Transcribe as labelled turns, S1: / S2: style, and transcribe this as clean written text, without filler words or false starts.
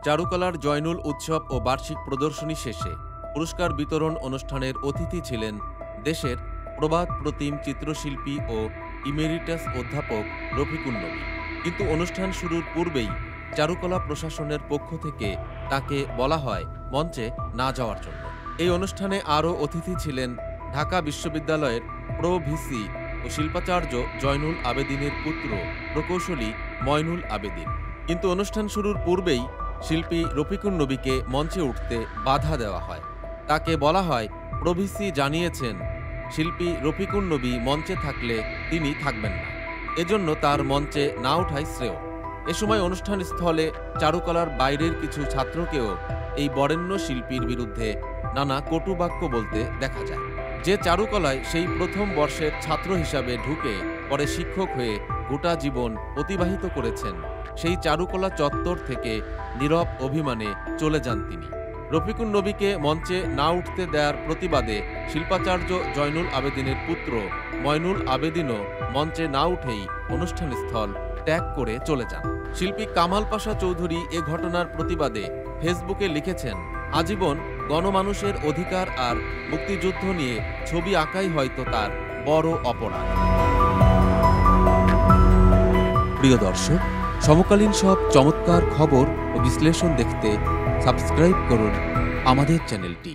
S1: চারুকলার জয়নুল উৎসব ও বার্ষিক প্রদর্শনী শেষে পুরস্কার বিতরণ অনুষ্ঠানের অতিথি ছিলেন দেশের প্রবাদ প্রতিম চিত্রশিল্পী ও ইমেরিটাস অধ্যাপক রফিকুন নবী। কিন্তু অনুষ্ঠান শুরুর পূর্বেই চারুকলা প্রশাসনের পক্ষ থেকে তাকে বলা হয় মঞ্চে না যাওয়ার জন্য। এই অনুষ্ঠানে আরও অতিথি ছিলেন ঢাকা বিশ্ববিদ্যালয়ের প্রো ভিসি ও শিল্পাচার্য জয়নুল আবেদিনের পুত্র প্রকৌশলী ময়নুল আবেদিন। কিন্তু অনুষ্ঠান শুরুর পূর্বেই শিল্পী রফিকুন নবীকে মঞ্চে উঠতে বাধা দেওয়া হয়। তাকে বলা হয় প্রো ভিসি জানিয়েছেন শিল্পী রফিকুন নবী মঞ্চে থাকলে তিনি থাকবেন না, এজন্য তার মঞ্চে না ওঠাই শ্রেয়। এ সময় অনুষ্ঠান স্থলে চারুকলার বাইরের কিছু ছাত্রকেও এই বরেণ্য শিল্পীর বিরুদ্ধে নানা কটুবাক্য বলতে দেখা যায়। যে চারুকলায় সেই প্রথম বর্ষের ছাত্র হিসাবে ঢুকে পরে শিক্ষক হয়ে গোটা জীবন অতিবাহিত করেছেন, সেই চারুকলা চত্বর থেকে নীরব অভিমানে চলে যান তিনি। রফিকুন নবীকে মঞ্চে না উঠতে দেওয়ার প্রতিবাদে শিল্পাচার্য জয়নুল আবেদিনের পুত্র ময়নুল আবেদিনও মঞ্চে না উঠেই অনুষ্ঠানস্থল ত্যাগ করে চলে যান। শিল্পী কামাল পাশা চৌধুরী এ ঘটনার প্রতিবাদে ফেসবুকে লিখেছেন, আজীবন গণমানুষের অধিকার আর মুক্তিযুদ্ধ নিয়ে ছবি আঁকাই হয়তো তার বড় অপরাধ। প্রিয় দর্শক, সমকালীন সব চমৎকার খবর ও বিশ্লেষণ দেখতে সাবস্ক্রাইব করুন আমাদের চ্যানেলটি।